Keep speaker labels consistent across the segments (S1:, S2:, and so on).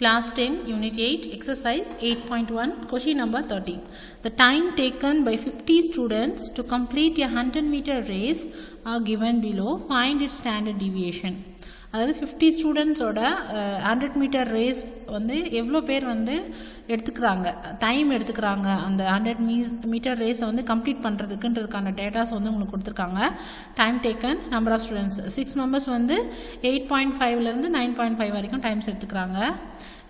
S1: Class 10, Unit 8, Exercise 8.1, Question number 13. The time taken by 50 students to complete a 100-meter race are given below. Find its standard deviation. அதாவது 50 ஸ்டூடெண்ட்ஸோட 100 metre race வந்து எவ்வளோ பேர் வந்து எடுத்துக்கிறாங்க, time எடுத்துக்கிறாங்க அந்த 100 metre ரேஸை வந்து கம்ப்ளீட் பண்ணுறதுக்குன்றதுக்கான டேட்டாஸ் வந்து உங்களுக்கு கொடுத்துருக்காங்க. Time taken, number of students 6 members வந்து 8.5லேருந்து 9.5 வரைக்கும் டைம்ஸ் எடுத்துக்கிறாங்க.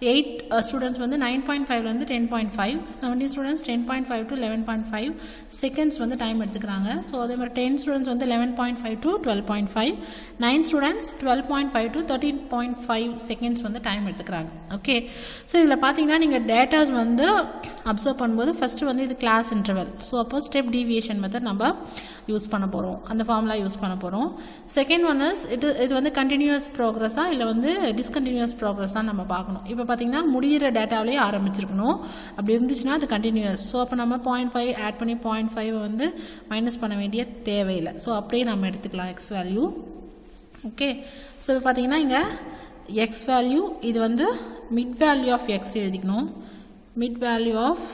S1: 8 ஸ்டூடெண்ட்ஸ் வந்து 9.5லேருந்து 10.5, 17 ஸ்டூடெண்ட்ஸ் 10.5 to 11.5 செகண்ட்ஸ் வந்து டைம் எடுத்துக்கிறாங்க. ஸோ அதே மாதிரி 10 ஸ்டூடெண்ட்ஸ் வந்து 11.5 to 12.5, 9 ஸ்டூடெண்ட்ஸ் 12.5 to 13.5 செகண்ட்ஸ் வந்து டைம் எடுத்துக்கிறாங்க. ஓகே, ஸோ இதில் பார்த்தீங்கன்னா நீங்கள் டேட்டாஸ் வந்து அப்சர்வ் பண்ணும்போது ஃபஸ்ட்டு வந்து இது கிளாஸ் இன்டர்வல். ஸோ அப்போ ஸ்டெப் டீவியேஷன் மெத்தட் நம்ம யூஸ் பண்ண போகிறோம், அந்த ஃபார்முலா யூஸ் பண்ண போகிறோம். செகண்ட் ஒன் இஸ் இது வந்து கண்டினியூஸ் ப்ரோக்ரஸாக இல்லை வந்து டிஸ்கண்டினியூஸ் ப்ரோக்ரஸாக நம்ம பார்க்கணும். இப்போ பார்த்தீங்கன்னா முடிகிற டேட்டாவிலே ஆரம்பிச்சிருக்கணும், அப்படி இருந்துச்சுன்னா அது கண்டினியூஸ். ஸோ அப்போ நம்ம 0.5 ஆட் பண்ணி 0.5 வந்து மைனஸ் பண்ண வேண்டிய தேவையில்லை. ஸோ அப்படியே நம்ம எடுத்துக்கலாம் எக்ஸ் வேல்யூ. ஓகே, ஸோ இப்போ பார்த்தீங்கன்னா இங்கே எக்ஸ் வேல்யூ இது வந்து மிட் வேல்யூ ஆஃப் எக்ஸ் எழுதிக்கணும், mid value of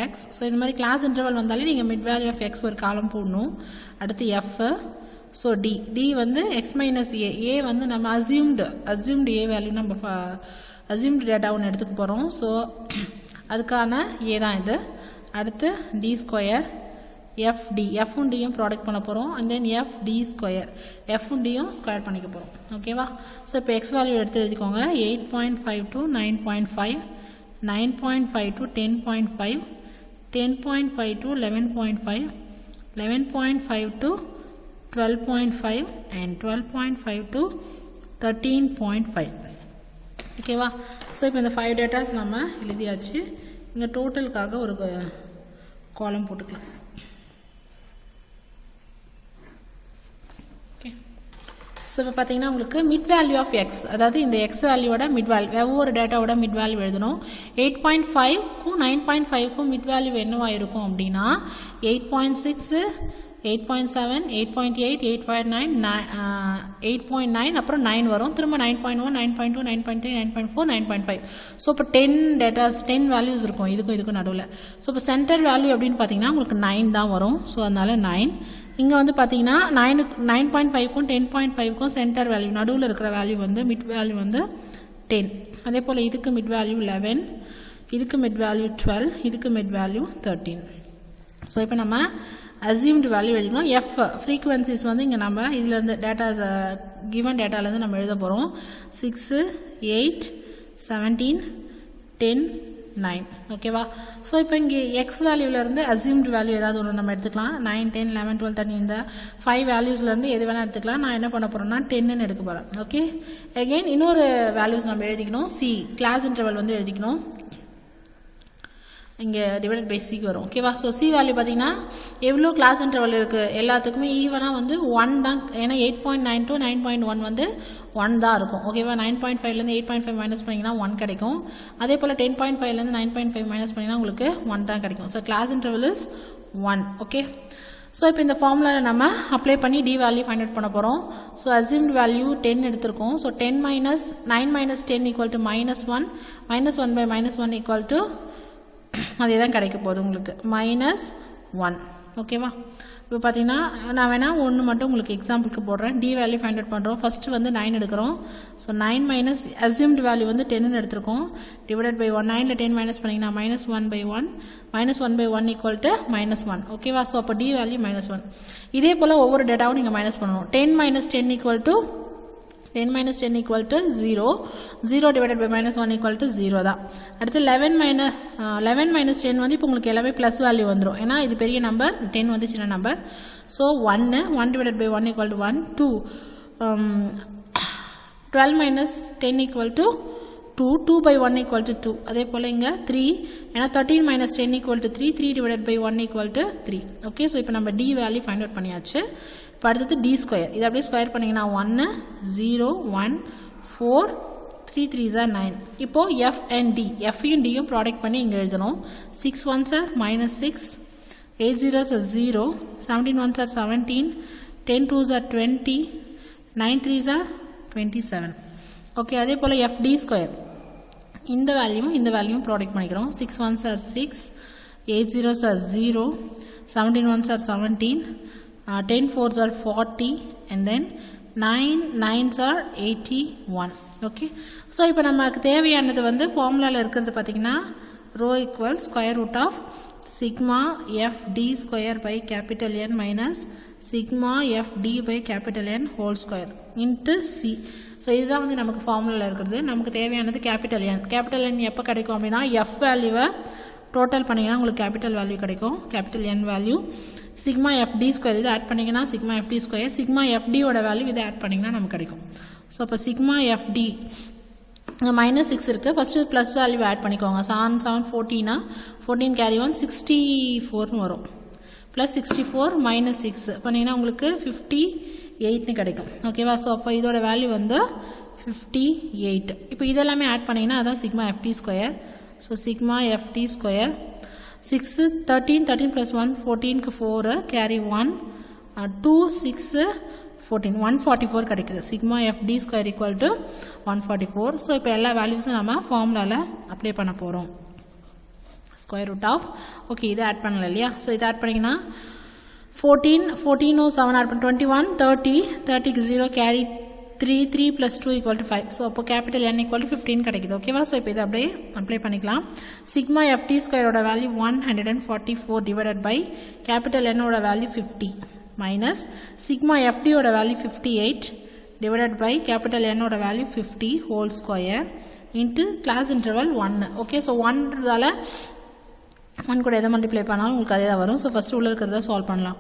S1: x. So இந்த மாதிரி கிளாஸ் இன்டர்வல் வந்தாலே நீங்கள் மிட் வேல்யூ ஆஃப் எக்ஸ் ஒரு காலம் போடணும். அடுத்து எஃப். ஸோ டி வந்து எக்ஸ் மைனஸ் ஏ வந்து நம்ம அசியூம்டு ஏ வேல்யூ நம்ம அசியூம்டு டேட்டா ஒன்று எடுத்துக்க போகிறோம். ஸோ அதுக்கான ஏ தான் இது. அடுத்து டி ஸ்கொயர் எஃப்டி, எஃப்பும் டியும் ப்ராடக்ட் பண்ண போகிறோம். அண்ட் தென் எஃப்டி ஸ்கொயர், எஃப்பும் டியும் ஸ்கொயர் பண்ணிக்க போகிறோம். ஓகேவா? ஸோ இப்போ எக்ஸ் வேல்யூ எடுத்து எழுதிக்கோங்க. 8.5 to 9.5, 9.5 to 10.5, 10.5 to 11.5, 11.5 to 12.5 and 12.5 to 13.5. ஓகேவா? ஸோ இப்போ இந்த 5 டேட்டாஸ் நம்ம எழுதியாச்சு. இங்கே டோட்டலுக்காக ஒரு காலம் போட்டுக்கலாம். ஓகே, ஸோ இப்போ பார்த்தீங்கன்னா உங்களுக்கு மிட் வேல்யூ ஆஃப் எக்ஸ், அதாவது இந்த எக்ஸ் வேல்யூவோட மிட் வேல்யூ, ஒவ்வொரு டேட்டாவோட மிட் வேல்யூ எழுதணும். 8.5க்கும் 9.5க்கும் மிட் வேல்யூ என்னவா இருக்கும் அப்படின்னா 8.6, 8.7, 8.8, 8.9, 8.9, அப்புறம் 9 வரும். திரும்ப 9.1, 9.2, 9.3, 9.4, 9.5. ஸோ இப்போ 10 டேட்டாஸ் 10 வேல்யூஸ் இருக்கும் இதுக்கும் நடுவில். ஸோ இப்போ சென்டர் வேல்யூ அப்படின்னு பார்த்தீங்கன்னா உங்களுக்கு 9 தான் வரும். ஸோ அதனால 9. இங்கே வந்து பார்த்தீங்கன்னா 9.5க்கும் 10.5க்கும் சென்டர் வேல்யூ நடுவில் இருக்கிற வேல்யூ வந்து மிட் வேல்யூ வந்து 10. அதே போல் இதுக்கு மிட் வேல்யூ 11, இதுக்கு மிட் வேல்யூ 12, இதுக்கு மிட் வேல்யூ 13. ஸோ இப்போ நம்ம அசியூம்டு வேல்யூ எழுதிக்கணும். எஃப் ஃப்ரீக்குவன்சிஸ் வந்து இங்கே நம்ம இதுலேருந்து டேட்டாஸ் கிவன் டேட்டாலேருந்து நம்ம எழுத போகிறோம். 6, 8, 17, 10, 9. ஓகேவா? ஸோ இப்போ இங்கே எக்ஸ் வேல்யூலேருந்து அசியூம்டு வேல்யூ ஏதாவது ஒன்று நம்ம எடுத்துக்கலாம். 9, 10, 11, 12, 13 இந்த 5 வேல்யூஸ்லேருந்து எது வேணால் எடுத்துக்கலாம். நான் என்ன பண்ண போகிறேன்னா 10ன்னு எடுக்க போகிறேன். ஓகே, அகெயின் இன்னொரு வேல்யூஸ் நம்ம எழுதிக்கணும். சி கிளாஸ் இன்டர்வல் வந்து எழுதிக்கணும். இங்கே டிவைடட் பை சிக்கு வரும். ஓகேவா? ஸோ சி வேல்யூ பார்த்தீங்கன்னா எவ்வளோ கிளாஸ் இன்டர்வல் இருக்குது எல்லாத்துக்குமே ஈவனாக வந்து 1 தான். ஏன்னா 8.9 to 9.1 வந்து 1 தான் இருக்கும். ஓகேவா? 9.5லேருந்து 8.5 மைனஸ் பண்ணிங்கன்னா 1 கிடைக்கும். அதே போல் 10.5லேருந்து 9.5 மைனஸ் பண்ணிங்கன்னா உங்களுக்கு 1 தான் கிடைக்கும். So class interval is 1. Okay, so இப்போ இந்த ஃபார்முலாவில் நம்ம அப்ளை பண்ணி டி வேல்யூ ஃபைண்ட் அவுட் பண்ண போகிறோம். ஸோ அசியூம்டு வேல்யூ 10 எடுத்திருக்கோம். So 10 minus 9 minus 10 equal to -1, -1 by -1 equal to அதே தான் கிடைக்க போகுது உங்களுக்கு -1. ஓகேவா? இப்போ பார்த்தீங்கன்னா நான் வேணால் ஒன்று மட்டும் உங்களுக்கு எக்ஸாம்பிளுக்கு போடுறேன். டி வேல்யூ ஃபைண்ட் அவுட் பண்ணுறோம். ஃபஸ்ட்டு வந்து 9 எடுக்கிறோம். ஸோ 9 மைனஸ் அசியூம்டு வேல்யூ வந்து 10ன்னு எடுத்திருக்கோம். டிவைடட் பை 1, 9ல் 10 மைனஸ் பண்ணிங்கன்னா -1 by 1, -1 by 1 equal to -1. ஓகேவா? ஸோ அப்போ டி வேல்யூ -1. இதே போல் ஒவ்வொரு டேட்டாவும் நீங்கள் மைனஸ் பண்ணணும். 10 minus 10 equal to 10 minus 10 equal to 0, 0 divided by -1 equal to 0 தான். அடுத்து 11 minus 10 வந்து இப்போ உங்களுக்கு எல்லாமே ப்ளஸ் வேல்யூ வந்துடும். ஏன்னா இது பெரிய நம்பர், 10 வந்து சின்ன number. So 1 divided by 1 equal to 1, 2, 12 minus 10 equal to 2, 2 by 1 equal to 2. அதே போல் இங்கே 3, ஏன்னா 13 minus 10 equal to 3, 3 divided by 1 equal to 3. Okay, so இப்போ நம்ம டி வேல்யூ ஃபைண்ட் அவுட் பண்ணியாச்சு. இப்போ அடுத்தது டி ஸ்கொயர். இது அப்படியே ஸ்கொயர் பண்ணிங்கன்னா 1, 0, 1, 4, 3 3s are 9. இப்போது எஃப் அண்ட் டி, எஃப்ஐயும் டியும் ப்ராடக்ட் பண்ணி இங்கே எழுதணும். 6 1s are -6, 8 0s are 0, 17 1s are 17, 10 2s are 20, 9 3s are 27. Okay, அதே போல் எஃப்டி ஸ்கொயர் இந்த வேல்யூவும் ப்ராடக்ட் பண்ணிக்கிறோம். 6 1s are 6, 8 zeros are 0, 17 1s are 17, 10 4s are 40, and then 9 9s are 81. Okay, so இப்போ நமக்கு தேவையானது வந்து ஃபார்முலாவில் இருக்கிறது பார்த்திங்கன்னா rho equal square root of sigma f d square by capital N minus sigma f d by capital N whole square into c. So இதுதான் வந்து நமக்கு ஃபார்முலாவில் இருக்கிறது. நமக்கு தேவையானது கேபிட்டல் என் எப்போ கிடைக்கும் அப்படின்னா எஃப் வேல்யூவை டோட்டல் பண்ணிங்கன்னா உங்களுக்கு கேபிட்டல் வேல்யூ கிடைக்கும், capital n value. Sigma f d square இது ஆட் பண்ணிங்கன்னா சிக்மா எஃப்டி ஸ்கொயர், சிக்மா எஃப்டியோட வேல்யூ இதை ஆட் பண்ணிங்கன்னா நமக்கு கிடைக்கும். ஸோ அப்போ சிக்மா எஃப்டி இங்கே -6 இருக்குது. ஃபஸ்ட்டு ப்ளஸ் வேல்யூ ஆட் பண்ணிக்கோங்க. 7 7 14 14 கேரி 1 64ன்னு வரும். ப்ளஸ் 64 -6 பண்ணிங்கன்னா உங்களுக்கு 58ன்னு கிடைக்கும். ஓகேவா? ஸோ அப்போ இதோட வேல்யூ வந்து 58. இப்போ இதெல்லாமே ஆட் பண்ணிங்கன்னா அதான் sigma f d square. So sigma f d square 6 13 13 + 1 14க்கு 4 கேரி 1 2 6 14 144 கிடைக்குது. Sigma f d square equal to 144. So இப்போ எல்லா வேல்யூஸும் நம்ம ஃபார்முலாவில் அப்ளை பண்ண போகிறோம். ஸ்கொயர் ரூட் ஆஃப் ஓகே இதை ஆட் பண்ணல இல்லையா? ஸோ இதை ஆட் பண்ணிங்கன்னா 14 14 7 ஆட் பண்ணி 21 30 30க்கு 0 கேரி 3 3 + 2 = 5. ஸோ அப்போ கேபிட்டல் என் ஈக்குவல் டு 15 கிடைக்குது. ஓகேவா? ஸோ இப்போ இதை அப்படியே அப்ளை பண்ணிக்கலாம். சிக்மா எஃப்டி ஸ்கொயரோட வேல்யூ 144 டிவைடட் பை கேபிட்டல் என்னோட வேல்யூ 50 மைனஸ் சிக்மா எஃப்டியோட வேல்யூ 58 டிவைடட் பை கேபிட்டல் என்னோட value 50 whole square into class interval 1. Okay, so 1ன்றதால 1 கூட எதை மல்டிப்ளை பண்ணாலும் உங்களுக்கு அதே தான் வரும். ஸோ ஃபஸ்ட்டு உள்ள இருக்கிறத சால்வ் பண்ணலாம்.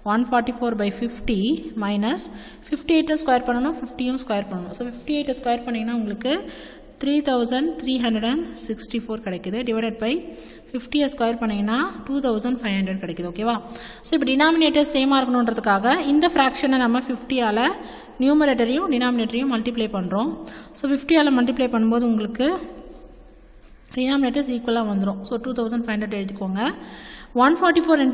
S1: 144/50 மைனஸ் 58 ஸ்கொயர் பண்ணணும், 50யும் ஸ்கொயர் பண்ணணும். ஸோ 58 ஸ்கொயர் பண்ணிங்கன்னா உங்களுக்கு 3364 கிடைக்குது. டிவைடட் பை 50 ஸ்கொயர் பண்ணிங்கன்னா 2500 கிடைக்குது. ஓகேவா? ஸோ இப்போ டினாமினேட்டர் சேமாக இருக்கணுன்றதுக்காக இந்த ஃப்ராக்ஷனை நம்ம 50ஆல் நியூமரேட்டரையும் டினாமினேட்டரையும் மல்டிப்ளை பண்ணுறோம். ஸோ 50ஆல் மல்டிப்ளை பண்ணும்போது உங்களுக்கு டினாமினேட்டர்ஸ் ஈக்குவலாக வந்துடும். ஸோ 2500 எழுதிக்கோங்க. 144 ×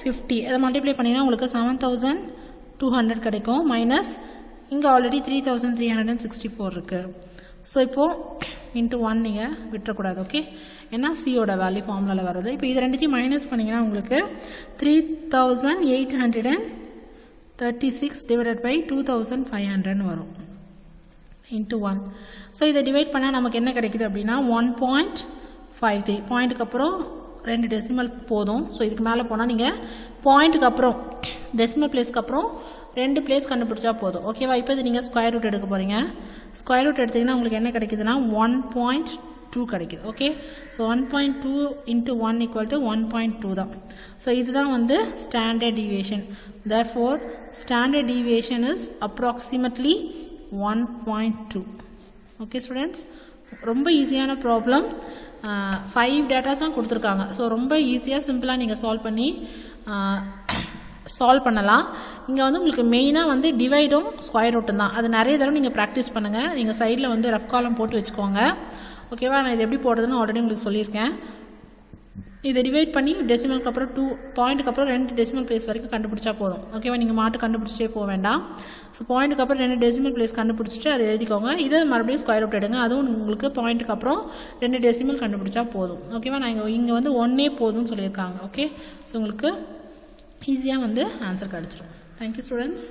S1: 50 அதை மல்டிப்ளை பண்ணிங்கன்னா உங்களுக்கு 7200 கிடைக்கும். மைனஸ் இங்கே ஆல்ரெடி 3364 இருக்குது. ஸோ இப்போது இன்ட்டு 1 நீங்கள் விட்டுறக்கூடாது. ஓகே, ஏன்னா சியோட வேல்யூ ஃபார்முலாவில் வருது. இப்போ இது ரெண்டுத்தையும் மைனஸ் பண்ணிங்கன்னா உங்களுக்கு 3836 டிவைடட் பை 2500 வரும் இன்ட்டு 1. ஸோ இதை டிவைட் பண்ணால் நமக்கு என்ன கிடைக்குது அப்படின்னா 1.53. பாயிண்ட்டுக்கு அப்புறம் 2 டெசிமல் போதும். ஸோ இதுக்கு மேலே போனால் நீங்கள் பாயிண்ட்டுக்கு அப்புறம் டெசிமல் பிளேஸ்க்கு அப்புறம் 2 பிளேஸ் கண்டுபிடிச்சா போதும். ஓகேவா? இப்போ இது நீங்கள் ஸ்கொயர் ரூட் எடுக்க போகிறீங்க. ஸ்கொயர் ரூட் எடுத்திங்கன்னா உங்களுக்கு என்ன கிடைக்குதுன்னா 1.2 கிடைக்குது. ஓகே, ஸோ 1.2 × 1 = 1.2 தான். ஸோ இதுதான் வந்து standard deviation. therefore standard deviation is approximately 1.2. Okay students, ரொம்ப ஈஸியான ப்ராப்ளம். 5 டேட்டாஸ் தான் கொடுத்துருக்காங்க. ஸோ ரொம்ப ஈஸியாக சிம்பிளாக நீங்கள் சால்வ் பண்ணலாம். இங்கே வந்து உங்களுக்கு மெயினாக வந்து டிவைடும் ஸ்கொயர் ரூட்டும் தான். அது நிறைய தடவை நீங்கள் ப்ராக்டிஸ் பண்ணுங்கள். நீங்கள் சைடில் வந்து ரஃப் காலம் போட்டு வச்சுக்கோங்க. ஓகேவா? நான் இது எப்படி போடுறதுன்னு ஆல்ரெடி உங்களுக்கு சொல்லியிருக்கேன். இதை டிவைட் பண்ணி டெசிமலுக்கு அப்புறம் 2 பாயிண்ட்டுக்கு அப்புறம் 2 டெசிமல் பிளேஸ் வரைக்கும் கண்டுபிடிச்சா போதும். ஓகேவா? நீங்கள் மாட்டு கண்டுபிடிச்சிட்டே போக வேண்டாம். ஸோ பாயிண்ட்டுக்கு அப்புறம் 2 டெசிமல் பிளேஸ் கண்டுபிடிச்சிட்டு அதை எழுதிக்கோங்க. இதை மறுபடியும் ஸ்கொயர் ரூட் எடுங்க. அதுவும் உங்களுக்கு பாயிண்ட்டுக்கு அப்புறம் 2 டெசிமல் கண்டுபிடிச்சா போதும். ஓகேவா? நான் இங்கே வந்து 1 போதும்னு சொல்லியிருக்காங்க. ஓகே, ஸோ உங்களுக்கு ஈஸியாக வந்து ஆன்சர் கிடச்சிரும். Thank you students.